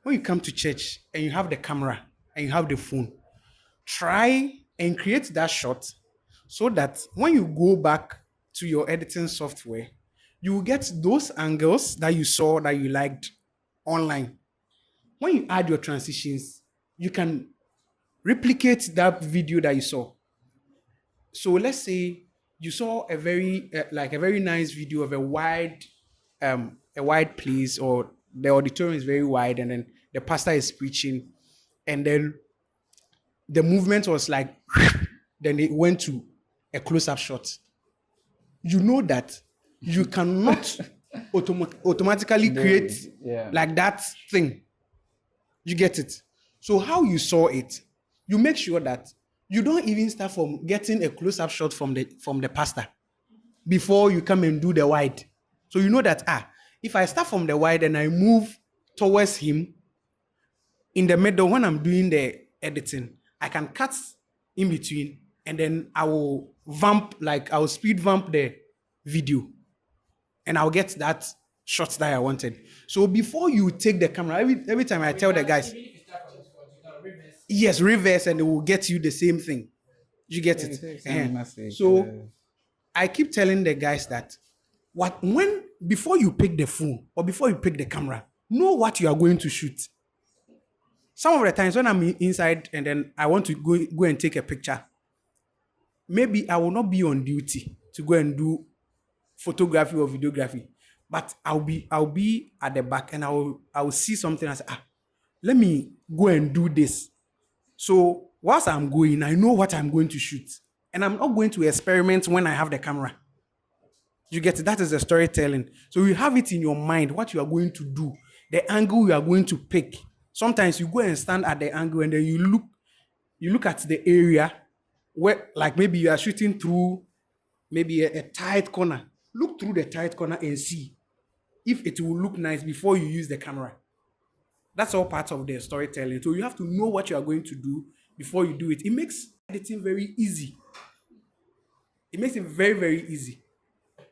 When you come to church and you have the camera and you have the phone, try and create that shot so that when you go back to your editing software, you will get those angles that you saw that you liked online. When you add your transitions, you can replicate that video that you saw. So let's say you saw a very nice video of a wide place, or the auditorium is very wide, and then the pastor is preaching, and then the movement was like then it went to a close-up shot. You know that you cannot automatically create like that thing. You get it? So how you saw it, you make sure that you don't even start from getting a close-up shot from the pastor before you come and do the wide. So you know that if I start from the wide and I move towards him in the middle when I'm doing the editing, I can cut in between, and then I will speed vamp the video, and I'll get that shot that I wanted. So before you take the camera, every time I tell the guys, yes, reverse, and it will get you the same thing. You get it? So I keep telling the guys that before you pick the phone or before you pick the camera, know what you are going to shoot. Some of the times when I'm inside and then I want to go and take a picture, maybe I will not be on duty to go and do photography or videography, but I'll be at the back, and I will see something and say, let me go and do this. So whilst I'm going, I know what I'm going to shoot, and I'm not going to experiment when I have the camera. You get it? That is the storytelling. So you have it in your mind what you are going to do, the angle you are going to pick. Sometimes you go and stand at the angle, and then you look at the area where, like, maybe you are shooting through maybe a tight corner. Look through the tight corner and see if it will look nice before you use the camera. That's all part of the storytelling. So you have to know what you are going to do before you do it. It makes editing very easy. It makes it very, very easy.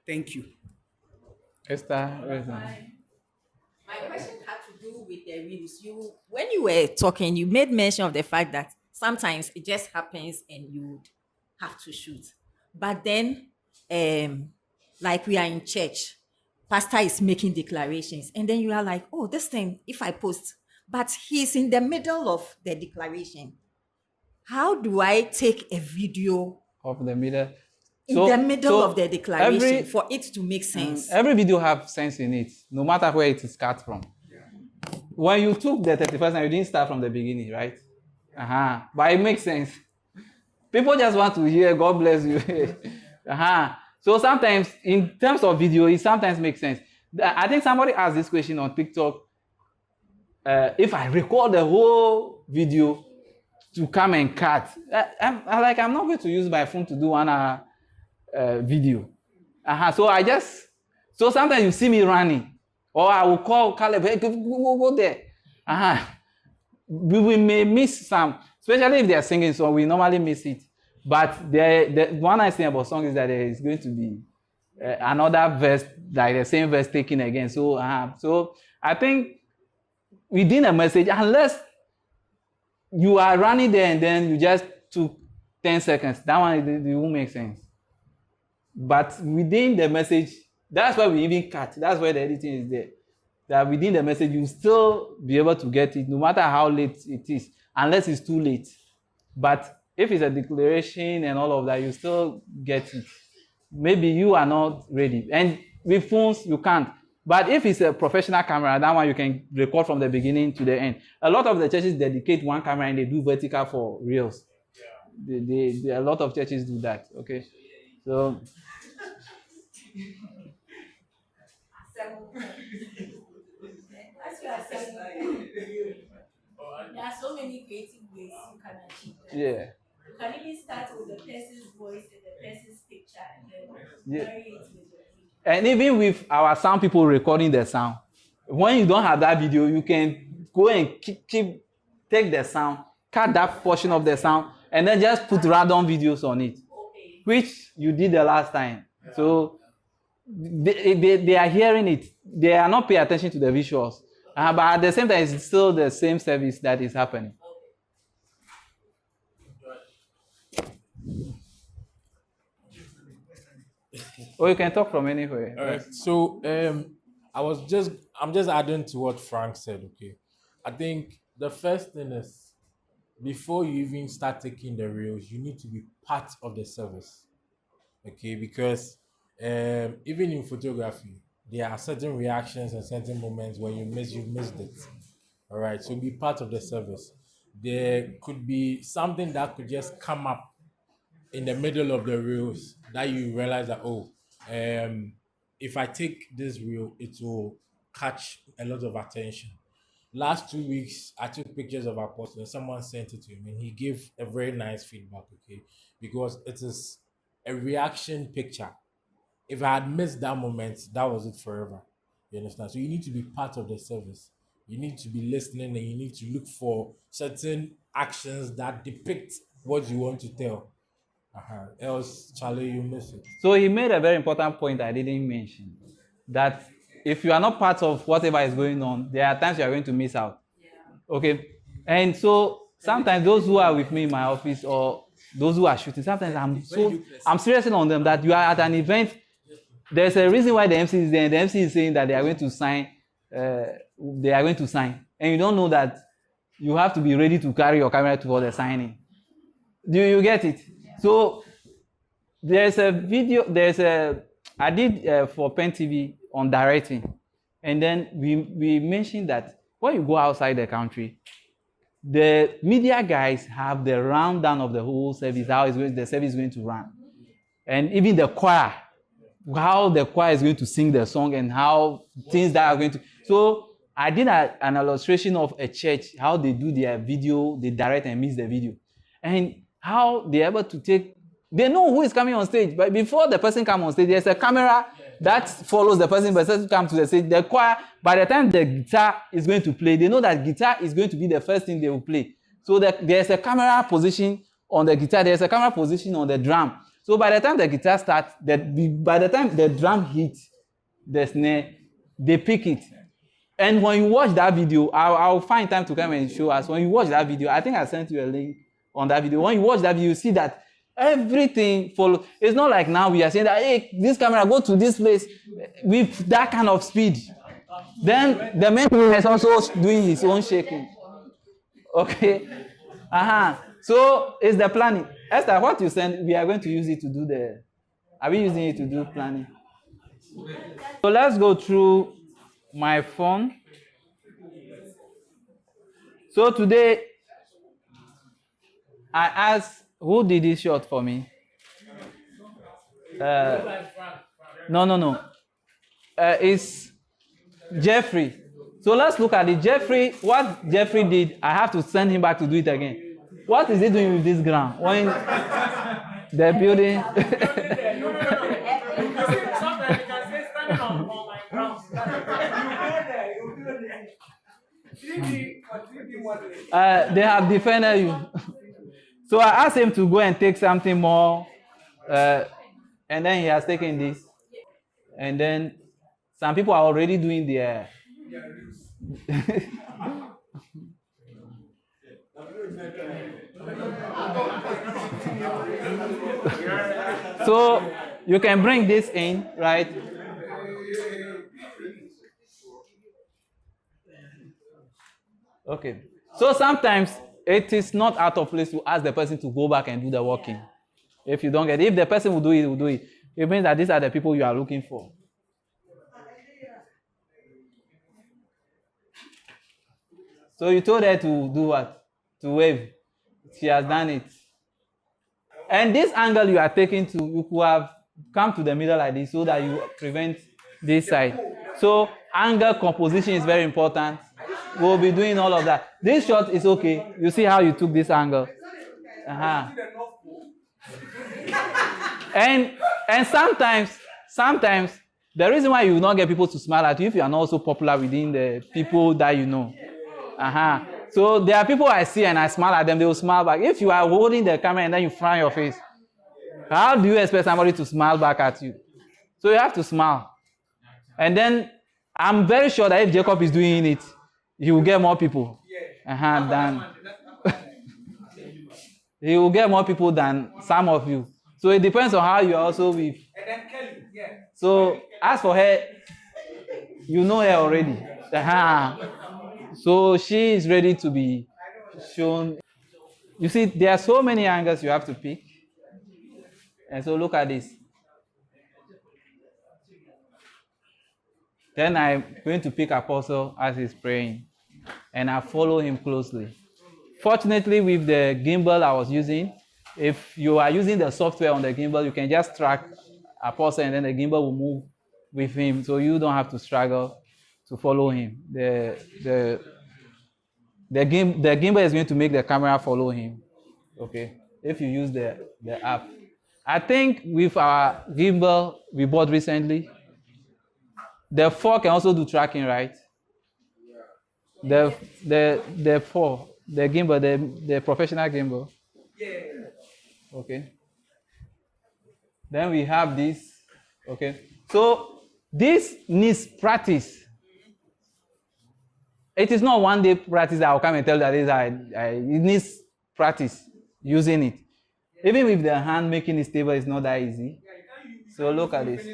Thank you. Esther, my question had to do with the reels. When you were talking, you made mention of the fact that sometimes it just happens and you would have to shoot. But then, like we are in church, pastor is making declarations, and then you are like, oh, this thing, if I post, but he's in the middle of the declaration. How do I take a video of the middle? In the middle of the declaration for it to make sense? Every video have sense in it, no matter where it is cut from. When you took the 31st and you didn't start from the beginning, right? But it makes sense. People just want to hear God bless you. So sometimes, in terms of video, it sometimes makes sense. I think somebody asked this question on TikTok. if I record the whole video to come and cut, I'm not going to use my phone to do 1 hour video. So sometimes you see me running, or I will call Caleb, hey, go there. We may miss some, especially if they are singing, so we normally miss it. But the one nice thing about song is that there is going to be another verse, like the same verse taken again. So I think within a message, unless you are running there and then you just took 10 seconds, that one it won't make sense. But within the message, that's why we even cut. That's why the editing is there. That within the message, you still be able to get it, no matter how late it is, unless it's too late. But if it's a declaration and all of that, you still get it. Maybe you are not ready. And with phones, you can't. But if it's a professional camera, that one you can record from the beginning to the end. A lot of the churches dedicate one camera and they do vertical for reels. A lot of churches do that. Okay, so. There are so many creative ways you can achieve that. Yeah. You can even start with the person's voice and the person's picture and then marry it with the video. And even with our sound people recording the sound, when you don't have that video, you can go and take the sound, cut that portion of the sound, and then just put random videos on it, which you did the last time. So they are hearing it. They are not paying attention to the visuals. But at the same time, it's still the same service that is happening. Or you can talk from anywhere. All right. So I'm just adding to what Frank said. Okay, I think the first thing is before you even start taking the reels, you need to be part of the service. Okay, because even in photography, there are certain reactions and certain moments when you missed it. All right, so be part of the service. There could be something that could just come up in the middle of the reels that you realize that if I take this reel, it will catch a lot of attention. Last 2 weeks, I took pictures of Apostle and someone sent it to him and he gave a very nice feedback, okay? Because it is a reaction picture. If I had missed that moment, that was it forever. You understand? So you need to be part of the service. You need to be listening and you need to look for certain actions that depict what you want to tell. Else, Charlie, you miss it. So he made a very important point I didn't mention. That if you are not part of whatever is going on, there are times you are going to miss out. Yeah. Okay? And so sometimes those who are with me in my office or those who are shooting, sometimes I'm stressing on them that you are at an event. There's a reason why the MC is there. The MC is saying that they are going to sign. And you don't know that you have to be ready to carry your camera for the signing. Do you get it? So there's a video. I did for Pen TV on directing, and then we mentioned that when you go outside the country, the media guys have the rundown of the whole service, how the service is going to run, and even the choir, how the choir is going to sing the song and how things that are going to. So I did an illustration of a church, how they do their video, they direct and mix the video, and how they're able to they know who is coming on stage, but before the person comes on stage, there's a camera that follows the person, but the person comes to the stage. The choir, by the time the guitar is going to play, they know that guitar is going to be the first thing they will play. So there's a camera position on the guitar, there's a camera position on the drum. So by the time the guitar starts, by the time the drum hits the snare, they pick it. And when you watch that video, I'll find time to come and show us. When you watch that video, I think I sent you a link on that video. When you watch that video, you see that everything follows. It's not like now we are saying that, hey, this camera, go to this place with that kind of speed. Then the main person is also doing his own shaking. Okay? So it's the planning. Esther, what you send, we are going to use it to do are we using it to do planning? So let's go through my phone. So today, I asked, who did this shot for me? No. It's Jeffrey. So let's look at it. Jeffrey, what Jeffrey did, I have to send him back to do it again. What is he doing with this ground? When the building. Sometimes you can say standing on my ground. They have defended you. So I asked him to go and take something more, and then he has taken this. And then some people are already doing their. So you can bring this in, right? Okay. So sometimes it is not out of place to ask the person to go back and do the walking. If you don't get it, if the person will do it, will do it. It means that these are the people you are looking for. So you told her to do what? To wave. She has done it. And this angle you are taking to, you could have come to the middle like this so that you prevent this side. So angle composition is very important. We'll be doing all of that. This shot is okay. You see how you took this angle. And sometimes the reason why you will not get people to smile at you if you are not so popular within the people that you know. So there are people I see and I smile at them, they will smile back. If you are holding the camera and then you frown your face, how do you expect somebody to smile back at you? So you have to smile. And then I'm very sure that if Jacob is doing it, he will get more people. Than he will get more people than some of you. So it depends on how you are also with. And then Kelly, yeah. So as for her, you know her already. So she is ready to be shown. You see, there are so many angles you have to pick. And so look at this. Then I'm going to pick Apostle as he's praying. And I follow him closely. Fortunately, with the gimbal I was using, if you are using the software on the gimbal, you can just track Apostle and then the gimbal will move with him. So you don't have to struggle to follow him. The gimbal is going to make the camera follow him. Okay, if you use the app. I think with our gimbal we bought recently, the 4 can also do tracking, right? The 4, the gimbal, the professional gimbal. Yeah. Okay. Then we have this. Okay. So this needs practice. It is not one day practice that I'll come and tell you that it needs practice using it. Even with the hand making it stable, it's not that easy. So look at this.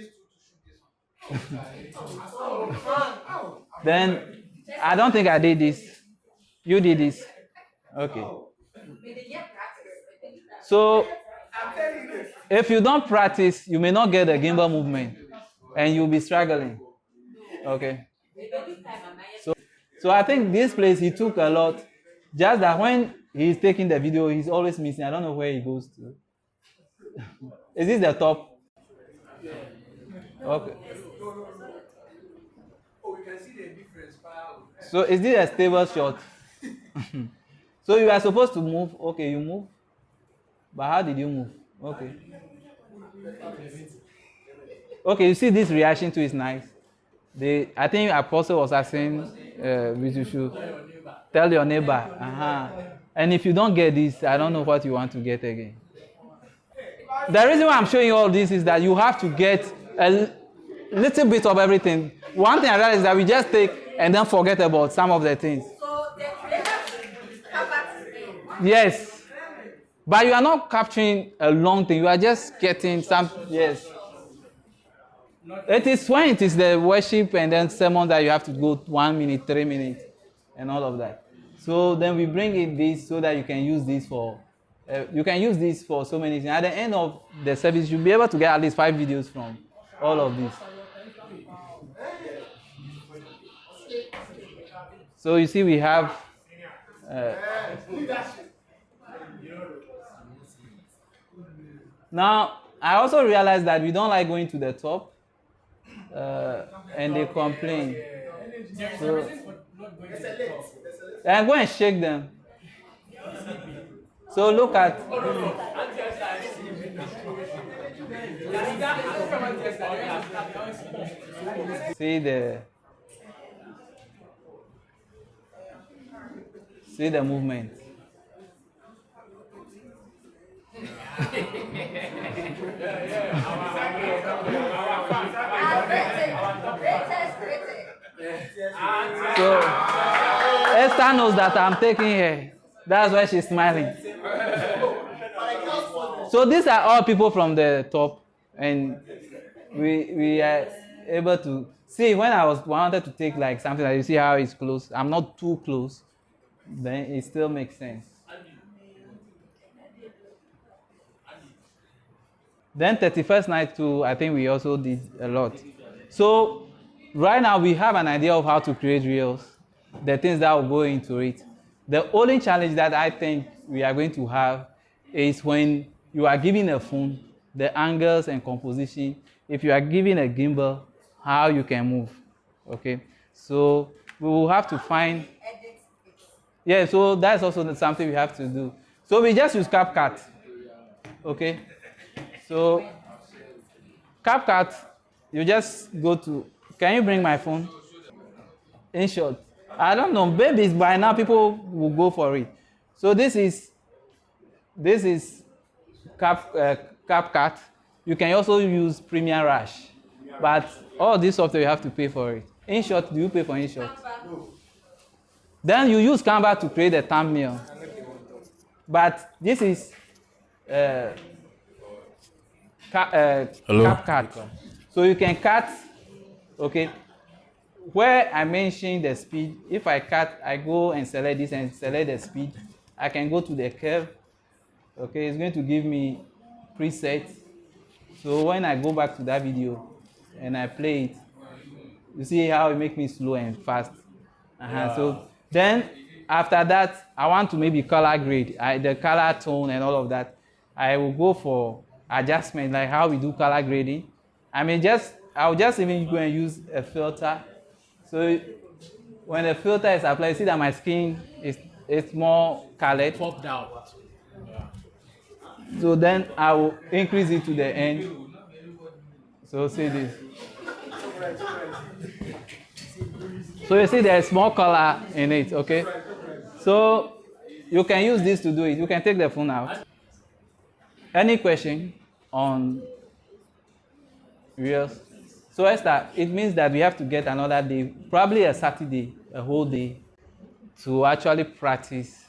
Then I don't think I did this. You did this. Okay. So if you don't practice, you may not get the gimbal movement and you'll be struggling. Okay. So I think this place he took a lot. Just that when he's taking the video, he's always missing. I don't know where he goes to. Is this the top? Okay. Oh, you can see the difference. So is this a stable shot? So you are supposed to move. Okay, you move. But how did you move? Okay. Okay, you see this reaction to is nice. I think Apostle was asking, you should tell your neighbor. And if you don't get this, I don't know what you want to get again. The reason why I'm showing you all this is that you have to get a little bit of everything. One thing I realized is that we just take and then forget about some of the things. So the creator covers. Yes. But you are not capturing a long thing. You are just getting some, yes. It is when it is the worship and then sermon that you have to go 1 minute, 3 minutes, and all of that. So then we bring in this so that you can use this for, so many things. At the end of the service, you'll be able to get at least 5 videos from all of this. So you see, we have. Now, I also realized that we don't like going to the top, and they complain. So, And go and shake them. So look at. See the movement. So Esther knows that I'm taking her. That's why she's smiling. So these are all people from the top, and we are able to see when I wanted to take like something that you see how it's close. I'm not too close, then it still makes sense. Then 31st night too, I think we also did a lot. So right now we have an idea of how to create reels, the things that will go into it. The only challenge that I think we are going to have is when you are giving a phone, the angles and composition. If you are giving a gimbal, how you can move. Okay, so we will have to find. Yeah, so that's also something we have to do. So we just use CapCut. Okay. So, CapCut, you just go to, can you bring my phone? In short, I don't know, babies by now people will go for it. So this is CapCut. You can also use Premiere Rush, but all this software you have to pay for it. In short, do you pay for in short? Then you use Canva to create a thumbnail. But this is CapCut. So you can cut, okay, where I mentioned the speed, if I cut, I go and select this and select the speed. I can go to the curve, okay, it's going to give me preset. So when I go back to that video and I play it, you see how it makes me slow and fast. So then after that, I want to maybe color grade, the color tone and all of that. I will go for adjustment, like how we do color grading. I'll just even go and use a filter. So when the filter is applied, see that my skin is more colored. Popped out. So then I will increase it to the end. So see this. So you see there's more color in it, okay? So you can use this to do it. You can take the phone out. Any question on Reels? So Esther, it means that we have to get another day, probably a Saturday, a whole day, to actually practice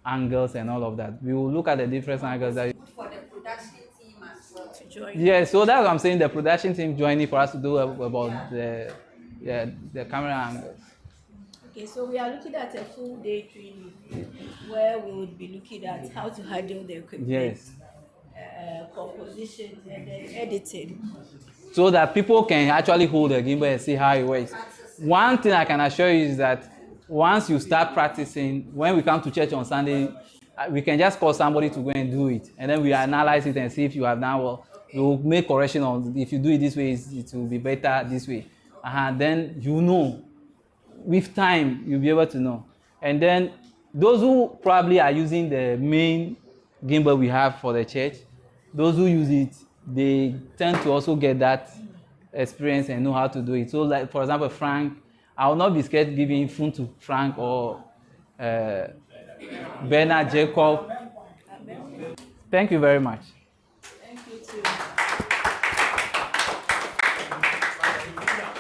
angles and all of that. We will look at the different angles that For the production team as well to join. yeah, so that's what I'm saying, the production team joining for us to do about the camera angles. Okay, so we are looking at a full day training where we would be looking at how to handle the equipment, Yes. composition, and then editing. So that people can actually hold the gimbal and see how it works. One thing I can assure you is that once you start practicing, when we come to church on Sunday, we can just call somebody to go and do it. And then we analyze it and see if you have done well. We'll make correction on if you do it this way, it will be better this way. Then you know. With time, you'll be able to know. And then those who probably are using the main gimbal we have for the church, those who use it, they tend to also get that experience and know how to do it. So like, for example, Frank, I will not be scared giving phone to Frank or Bernard, Jacob. Thank you very much. Thank you too.